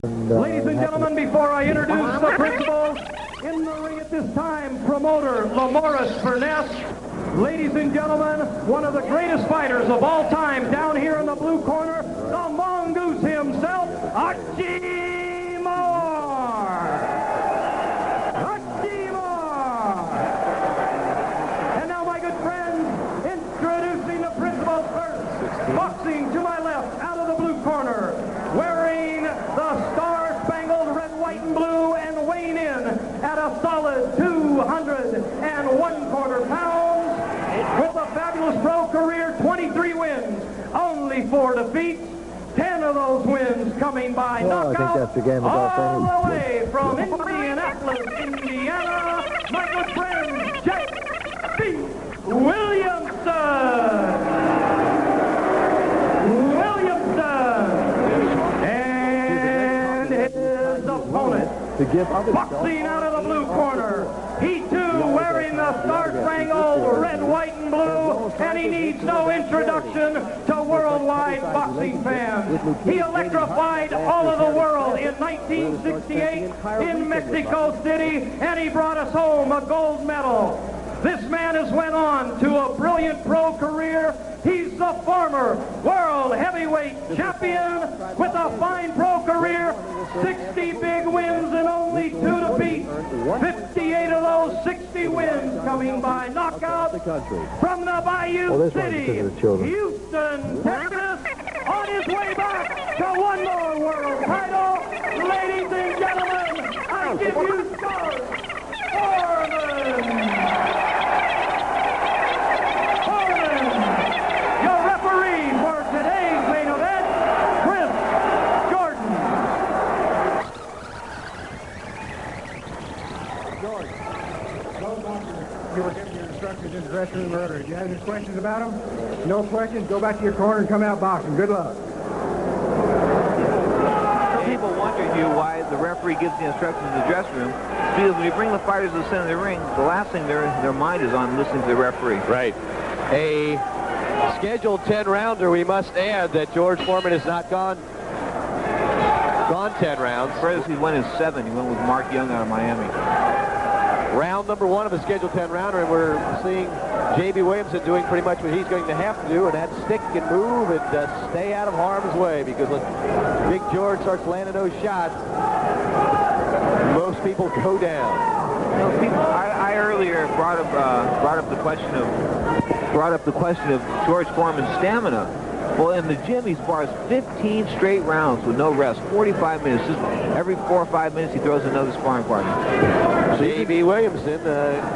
Ladies and gentlemen, before I introduce the principals, in the ring at this time, promoter Lamoris Furness. Ladies and gentlemen, one of the greatest fighters of all time down here in the blue corner, the mongoose himself, Archie Moore. Archie Moore. And now, my good friends, introducing the principals first. Boxing to my left, out of the blue corner, wearing the star-spangled red, white, and blue, and weighing in at a solid 201 pounds, with a fabulous pro career, 23 wins, only 4 defeats, 10 of those wins coming by knockout, I think that's the game of all the way from Indianapolis, Indiana, my good friend, Jack B. Williamson. And his opponent, boxing out of the blue corner, he too wearing the star-spangled red, white, and blue, and he needs no introduction to worldwide boxing fans. He electrified all of the world in 1968 in Mexico City, and he brought us home a gold medal. This man has went on to a brilliant pro career. He's the former world heavyweight champion with a fine pro career, 60 big wins and only 2 defeats. 58 of those 60 wins coming by knockout from the Bayou City, Houston, Texas, on his way back to one more world title. Ladies and gentlemen, I give you George Foreman. You were giving your instructions in the dressing room earlier. Do you have any questions about them? No questions? Go back to your corner and come out boxing. Good luck. Some people wonder, Hugh, why the referee gives the instructions in the dressing room. Because when you bring the fighters to the center of the ring, the last thing their mind is on listening to the referee. Right. A scheduled 10-rounder, we must add that George Foreman has not gone 10 rounds. First, he went in 7. He went with Mark Young out of Miami. Round number 1 of a scheduled 10-rounder, and we're seeing J.B. Williamson doing pretty much what he's going to have to do, and that's stick and move and stay out of harm's way, because when Big George starts landing those shots, most people go down. You know, I earlier brought up the question of George Foreman's stamina. Well, in the gym, he spars 15 straight rounds with no rest, 45 minutes. Just every 4 or 5 minutes, he throws another sparring partner. J.B. Williamson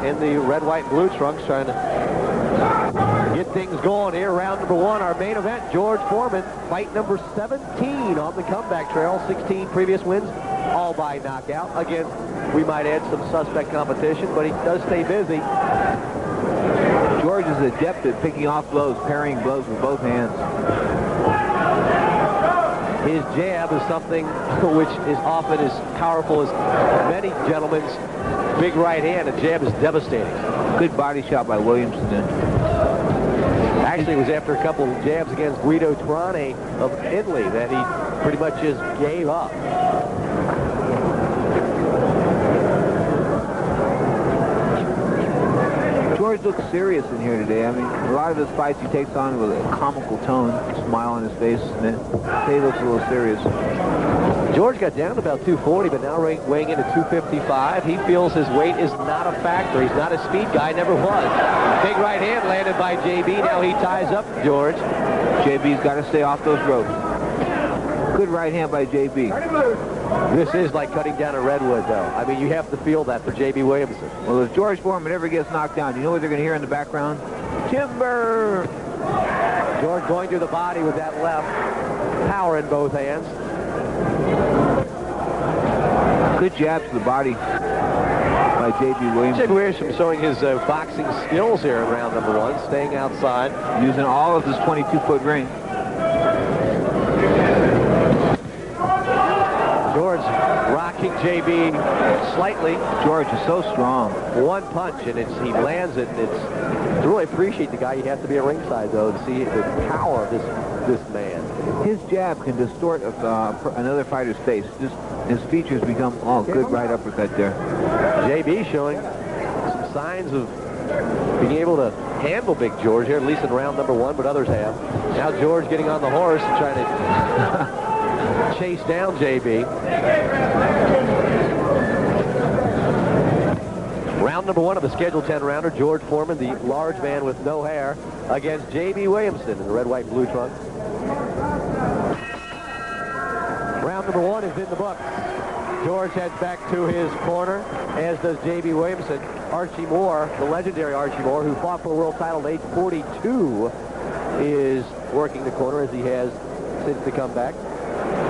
in the red, white, and blue trunks trying to get things going here. Round number 1, our main event, George Foreman, fight number 17 on the comeback trail. 16 previous wins, all by knockout. Again, we might add some suspect competition, but he does stay busy. George is adept at picking off blows, parrying blows with both hands. His jab is something which is often as powerful as many gentlemen's big right hand. A jab is devastating. Good body shot by Williamson. Actually, it was after a couple of jabs against Guido Trane of Italy that he pretty much just gave up. George looks serious in here today. I mean, a lot of his fights he takes on with a comical tone, a smile on his face, and then today he looks a little serious. George got down to about 240, but now weighing in at 255. He feels his weight is not a factor. He's not a speed guy, never was. Big right hand landed by J.B. Now he ties up George. J.B.'s got to stay off those ropes. Good right hand by J.B. This is like cutting down a redwood, though. I mean, you have to feel that for J.B. Williamson. Well, if George Foreman ever gets knocked down, you know what they're going to hear in the background? Timber! George going to the body with that left. Power in both hands. Good jab to the body by J.B. Williamson. J.B. Williamson showing his boxing skills here in round number 1, staying outside. Using all of his 22-foot ring. George rocking J.B. slightly. George is so strong. One punch, and he lands it. To really appreciate the guy, you have to be at ringside, though, to see the power of this man. His jab can distort another fighter's face. Just his features become good right uppercut there. JB showing some signs of being able to handle Big George here, at least in round number 1, but others have. Now George getting on the horse and trying to chase down JB. Round number 1 of the scheduled 10-rounder. George Foreman, the large man with no hair, against J.B. Williamson in the red, white, blue trunks. Round number 1 is in the books. George heads back to his corner, as does J.B. Williamson. Archie Moore, the legendary Archie Moore, who fought for a world title at age 42, is working the corner as he has since the comeback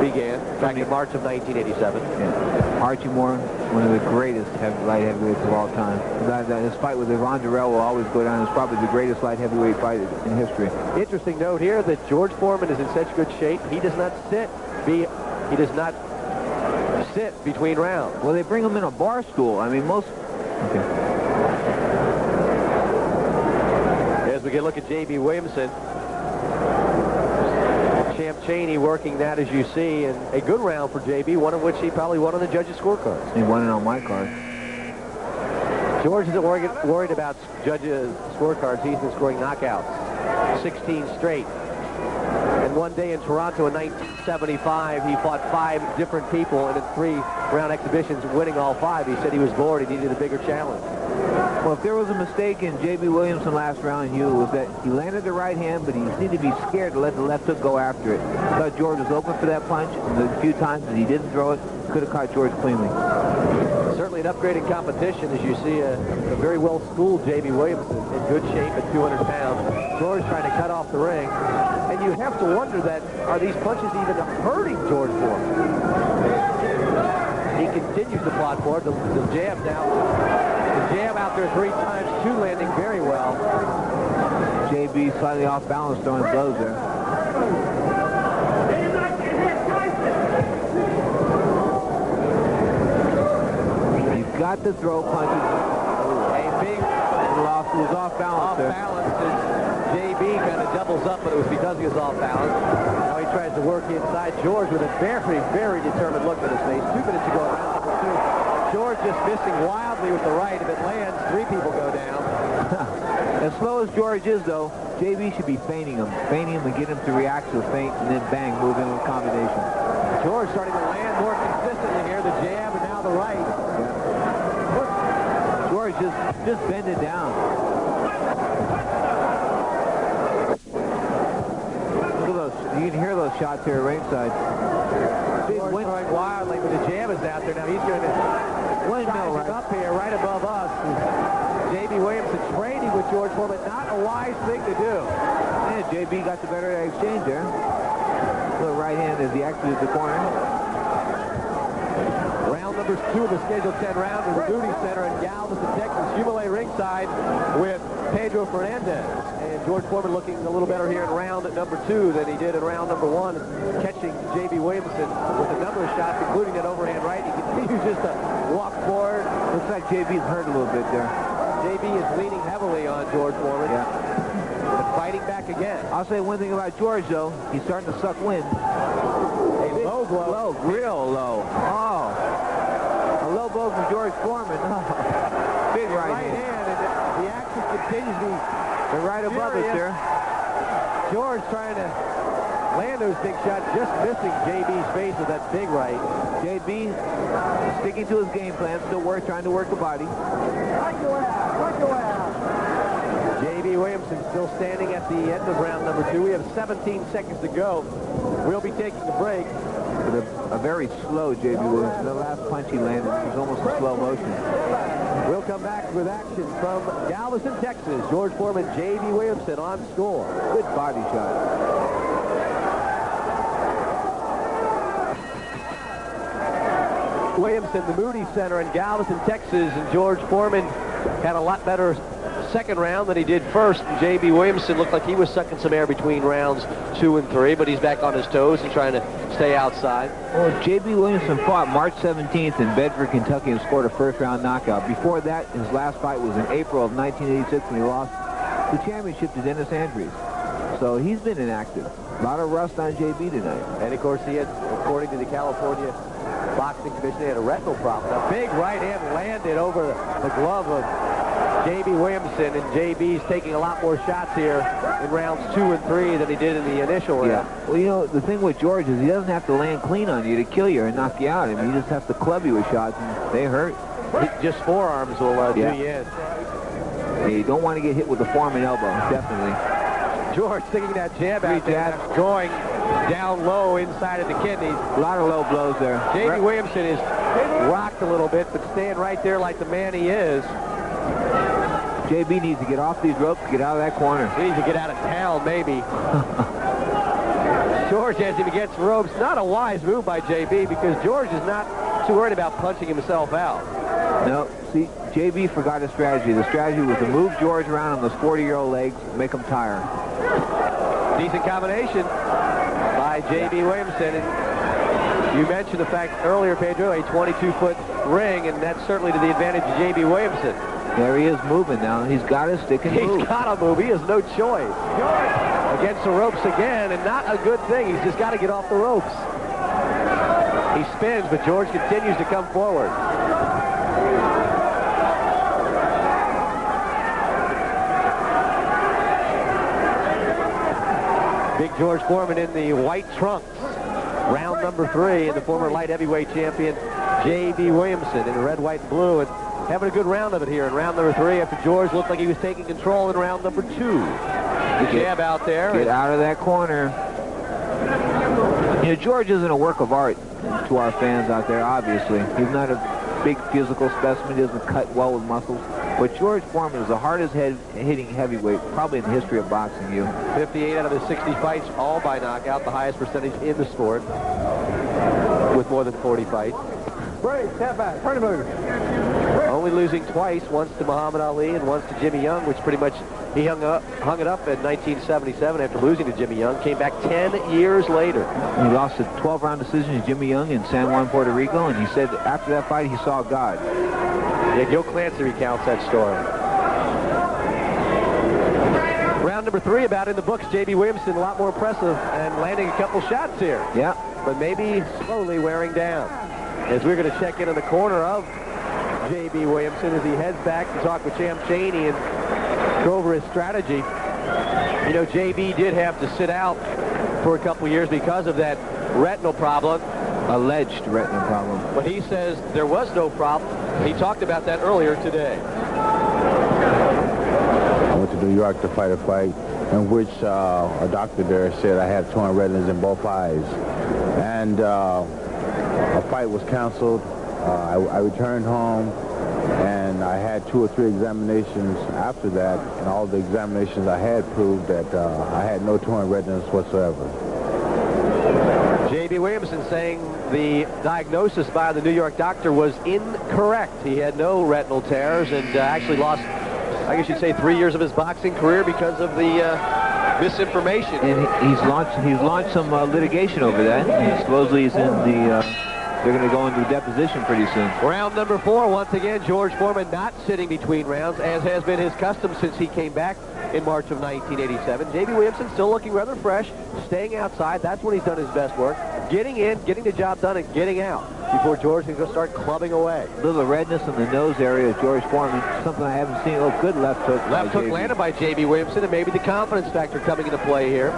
began back in March of 1987. Yeah. Archie Moore, one of the greatest light heavyweights of all time. His fight with Yvonne Durrell will always go down as probably the greatest light heavyweight fight in history. Interesting note here that George Foreman is in such good shape, he does not sit. He does not sit between rounds. Well, they bring him in a bar stool. I mean, most... Okay. As we get a look at J.B. Williamson, Champ Chaney working that, as you see, and a good round for J.B., one of which he probably won on the judges' scorecards. He won it on my card. George isn't worried about judges' scorecards. He's been scoring knockouts, 16 straight. And one day in Toronto in 1975, he fought 5 different people, and in 3-round exhibitions, winning all 5. He said he was bored. He needed a bigger challenge. Well, if there was a mistake in J.B. Williamson last round, Hugh, was that he landed the right hand, but he seemed to be scared to let the left hook go after it. I thought George was open for that punch, and the few times that he didn't throw it, could have caught George cleanly. Certainly an upgraded competition, as you see a very well-schooled J.B. Williamson in good shape at 200 pounds. George trying to cut off the ring. And you have to wonder that, are these punches even hurting George Foreman? He continues to plot for it. The jab now. The jab out there 3 times, 2 landing very well. J.B. slightly off balance throwing blows there. You've got to throw punches. A big was off balance. Off balance as J.B. kind of doubles up, but it was because he was off balance. Now he tries to work inside George with a very, very determined look at his face. 2 minutes to go in round number 2. George just missing wildly with the right. If it lands, 3 people go down. As slow as George is, though, J.B. should be feinting him and get him to react to a feint, and then bang, move into a combination. George starting to land more consistently here. The jab and now the right. Yeah. George just bend it down. Look at those. You can hear those shots here at ringside. George throwing wildly, but the jab is out there. Now he's going to windmill right up here, right above us. J.B. Williamson trading with George Foreman. Not a wise thing to do. Yeah, J.B. got the better exchange there. Little right hand as he exited the corner. Round number 2 of the scheduled 10 round in the Moody Center in Galveston, Texas. Humilay ringside with Pedro Fernandez. And George Foreman looking a little better here in round number 2 than he did in round number 1, catching J.B. Williamson with a number of shots, including that overhand right. He continues just to walk forward. Looks like J.B.'s hurt a little bit there. J.B. is leaning heavily on George Foreman. Yeah. But fighting back again. I'll say one thing about George, though. He's starting to suck wind. A low blow. Low, real low. Oh. A low blow from George Foreman. Oh. Big right hand. And the action continues to be right above it there. George trying to land those big shots, just missing J.B.'s face with that big right. J.B. sticking to his game plan, still trying to work the body. J.B. Williamson still standing at the end of round number 2. We have 17 seconds to go. We'll be taking a break. With a very slow J.B. Williamson. The last punch he landed was almost a slow motion. We'll come back with action from Galveston, Texas. George Foreman, J.B. Williamson on score. Good body shot. Williamson, the Moody Center in Galveston, Texas, and George Foreman had a lot better second round than he did first. J.B. Williamson looked like he was sucking some air between rounds 2 and 3, but he's back on his toes and trying to stay outside. Well, J.B. Williamson fought March 17th in Bedford, Kentucky, and scored a first-round knockout. Before that, his last fight was in April of 1986 when he lost the championship to Dennis Andrews. So he's been inactive. A lot of rust on JB tonight. And, of course, he had, according to the California Boxing Commission, he had a retinal problem. A big right hand landed over the glove of J.B. Williamson, and J.B.'s taking a lot more shots here in rounds 2 and 3 than he did in the initial round. Yeah. Well, you know, the thing with George is he doesn't have to land clean on you to kill you or knock you out. I mean, he just has to club you with shots, and they hurt. Just forearms will do you in. You don't want to get hit with the Foreman elbow, definitely. George sticking that jab out there, going down low inside of the kidneys. A lot of low blows there. J.B. Williamson is rocked a little bit, but staying right there like the man he is. JB needs to get off these ropes, get out of that corner. He needs to get out of town, maybe. George has him against the ropes. Not a wise move by JB, because George is not too worried about punching himself out. No, see, JB forgot his strategy. The strategy was to move George around on those 40-year-old legs, make him tire. Decent combination by J.B. Williamson. And you mentioned the fact earlier, Pedro, a 22-foot ring, and that's certainly to the advantage of J.B. Williamson. There he is moving now. He's got to stick and move. He's got to move. He has no choice. Against the ropes again, and not a good thing. He's just got to get off the ropes. He spins, but George continues to come forward. Big George Foreman in the white trunks. Round number 3, and the former light heavyweight champion, J.B. Williamson, in the red, white, and blue. And having a good round of it here in round number 3 after George looked like he was taking control in round number 2. The jab out there. Get out of that corner. You know, George isn't a work of art to our fans out there, obviously. He's not a big physical specimen. He doesn't cut well with muscles. But George Foreman is the hardest hitting heavyweight probably in the history of boxing. 58 out of his 60 fights, all by knockout, the highest percentage in the sport, with more than 40 fights. Break, step back, turn the move. Only losing twice, once to Muhammad Ali and once to Jimmy Young, which pretty much he hung it up in 1977 after losing to Jimmy Young. Came back 10 years later. He lost a 12-round decision to Jimmy Young in San Juan, Puerto Rico, and he said after that fight he saw God. Yeah, Gil Clancy recounts that story. Round number 3 about in the books. J.B. Williamson a lot more impressive and landing a couple shots here. Yeah. But maybe slowly wearing down. As we're going to check in the corner of J.B. Williamson as he heads back to talk with Champ Chaney and go over his strategy. You know, J.B. did have to sit out for a couple years because of that retinal problem. Alleged retinal problem. But he says there was no problem. He talked about that earlier today. I went to New York to fight a fight in which a doctor there said I had torn retinas in both eyes. And a fight was canceled. I returned home, and I had 2 or 3 examinations after that, and all the examinations I had proved that I had no torn retinas whatsoever. J.B. Williamson saying the diagnosis by the New York doctor was incorrect. He had no retinal tears and actually lost, I guess you'd say, 3 years of his boxing career because of the misinformation. And he's launched some litigation over that. And supposedly he's in the... they're going to go into deposition pretty soon. Round number 4, once again, George Foreman not sitting between rounds, as has been his custom since he came back in March of 1987. J.B. Williamson still looking rather fresh, staying outside. That's when he's done his best work. Getting in, getting the job done, and getting out before George can go start clubbing away. A little redness in the nose area of George Foreman, something I haven't seen. Oh, good left hook. Left hook landed by J.B. Williamson, and maybe the confidence factor coming into play here.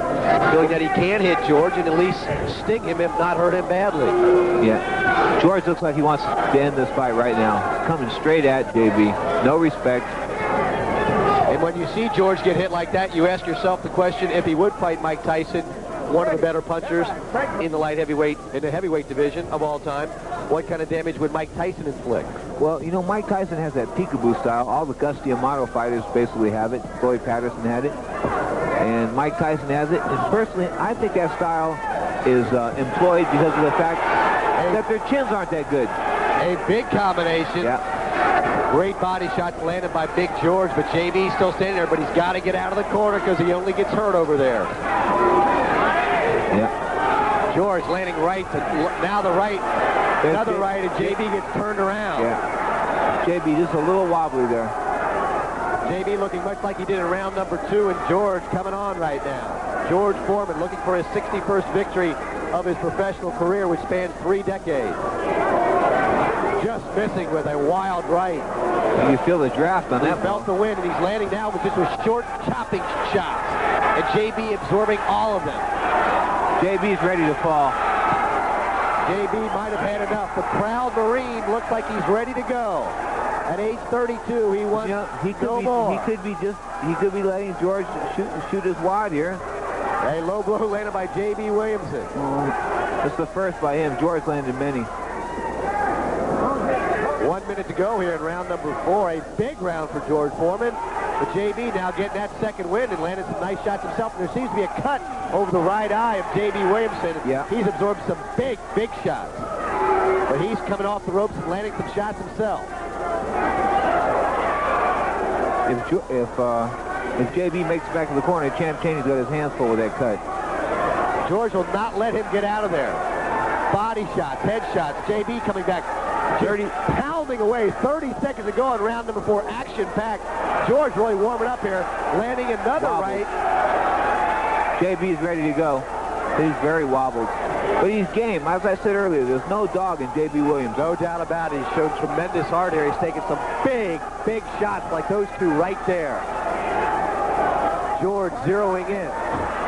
Feeling that he can hit George and at least sting him, if not hurt him badly. Yeah. George looks like he wants to end this fight right now. He's coming straight at J.B. No respect. And when you see George get hit like that, you ask yourself the question, if he would fight Mike Tyson, one of the better punchers in the light heavyweight, in the heavyweight division of all time, what kind of damage would Mike Tyson inflict? Well, you know, Mike Tyson has that peekaboo style. All the Gusty Amato fighters basically have it. Floyd Patterson had it. And Mike Tyson has it. And personally, I think that style is employed because of the fact that their chins aren't that good. A big combination. Yeah. Great body shots landed by Big George, but JB's still standing there, but he's got to get out of the corner because he only gets hurt over there. Yeah. George landing right to now the right, another right, and JB gets turned around. Yeah. JB just a little wobbly there. JB looking much like he did in round number 2, and George coming on right now. George Foreman looking for his 61st victory of his professional career, which spans 3 decades. Just missing with a wild right. You feel the draft on that. He felt the wind, and he's landing now with just with short chopping shots. And JB absorbing all of them. JB's ready to fall. JB might have had enough. The proud Marine looks like he's ready to go. At age 32, he wants no more. He could be letting George shoot his wad here. A low blow landed by J.B. Williamson. It's the first by him. George landed many. 1 minute to go here in round number 4. A big round for George Foreman. But J.B. now getting that second win and landed some nice shots himself. And there seems to be a cut over the right eye of J.B. Williamson. Yeah. He's absorbed some big shots. But he's coming off the ropes and landing some shots himself. If JB makes it back to the corner, Champ Chaney's got his hands full with that cut. George will not let him get out of there. Body shots, head shots. JB coming back. Pounding away. 30 seconds to go in round number 4. Action-packed. George really warming up here. Landing another right. JB is ready to go. He's very wobbled. But he's game. As I said earlier, there's no dog in J.B. Williams. No doubt about it. He's shown tremendous heart here. He's taken some big shots like those two right there. George zeroing in.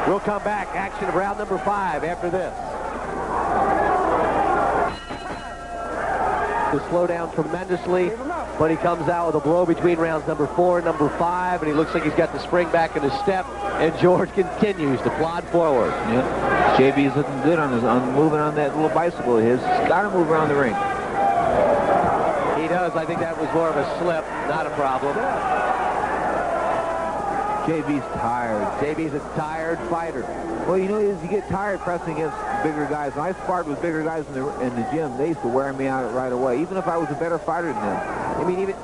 We'll come back. Action of round number 5 after this. To slow down tremendously, but he comes out with a blow between rounds number 4 and number 5, and he looks like he's got the spring back in his step, and George continues to plod forward. Yeah. JB's looking good on moving on that little bicycle of his. He's got to move around the ring. He does. I think that was more of a slip, not a problem. JB's tired. JB's a tired fighter. Well, you know, you get tired pressing against bigger guys. When I sparred with bigger guys in the gym, they used to wear me out right away, even if I was a better fighter than them. I mean, even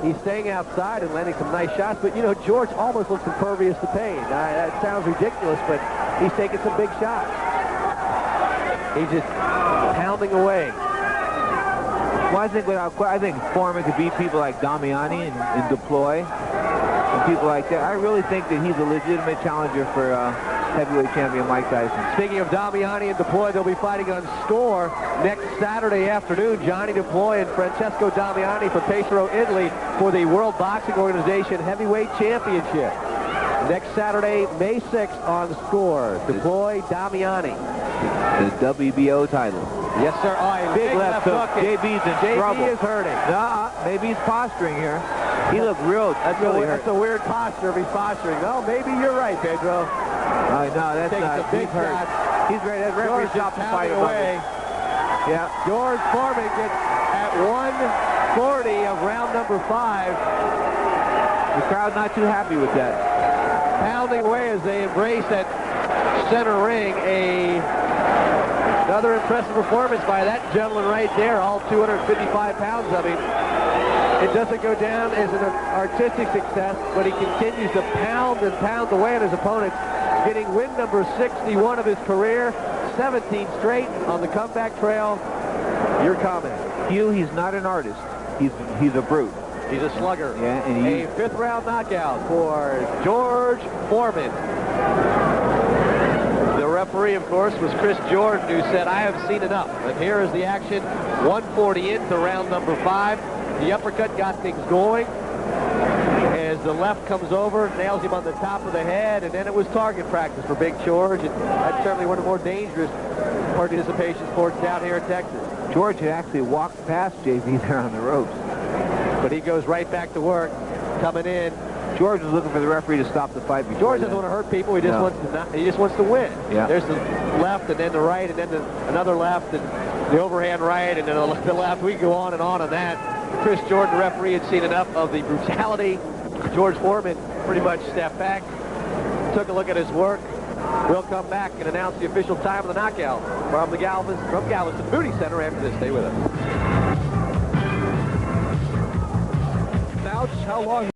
he's staying outside and landing some nice shots, but, you know, George almost looks impervious to pain. That sounds ridiculous, but he's taking some big shots. He's just pounding away. Well, I think Foreman could beat people like Damiani and Deploy and people like that. I really think that he's a legitimate challenger for heavyweight champion Mike Tyson. Speaking of Damiani and Deploy, they'll be fighting on Score next Saturday afternoon. Johnny Deploy and Francesco Damiani from Pesaro, Italy for the World Boxing Organization Heavyweight Championship. Next Saturday, May 6th on Score. Deploy, Damiani. The WBO title. Yes, sir. Oh, big left hook. JB's in trouble. JB is hurting. Maybe he's posturing here. He looked real. That's a weird posture if he's posturing. No, maybe you're right, Pedro. No, that's not. He's hurt. He's ready. That referee stopped the fight away. Yeah. George Foreman gets at 140 of round number 5. The crowd not too happy with that. Pounding away as they embrace that center ring. Another impressive performance by that gentleman right there, all 255 pounds of him. It doesn't go down as an artistic success, but he continues to pound and pound away at his opponents, getting win number 61 of his career, 17 straight on the comeback trail. Your comment? Hugh, he's not an artist. He's a brute. He's a slugger. Yeah, and a 5th round knockout for George Foreman. The referee, of course, was Chris Jordan, who said, "I have seen enough." And here is the action. 140 into round number 5. The uppercut got things going as the left comes over, nails him on the top of the head, and then it was target practice for Big George. And that's certainly one of the more dangerous participation sports down here in Texas. George had actually walked past JB there on the ropes. But he goes right back to work, coming in. George was looking for the referee to stop the fight. George doesn't want to hurt people. He just wants to win. Yeah. There's the left, and then the right, and then another left, and the overhand right, and then the left. We go on and on that. Chris Jordan, the referee, had seen enough of the brutality. George Foreman pretty much stepped back, took a look at his work. We'll come back and announce the official time of the knockout from Galveston Moody Center after this. Stay with us. How long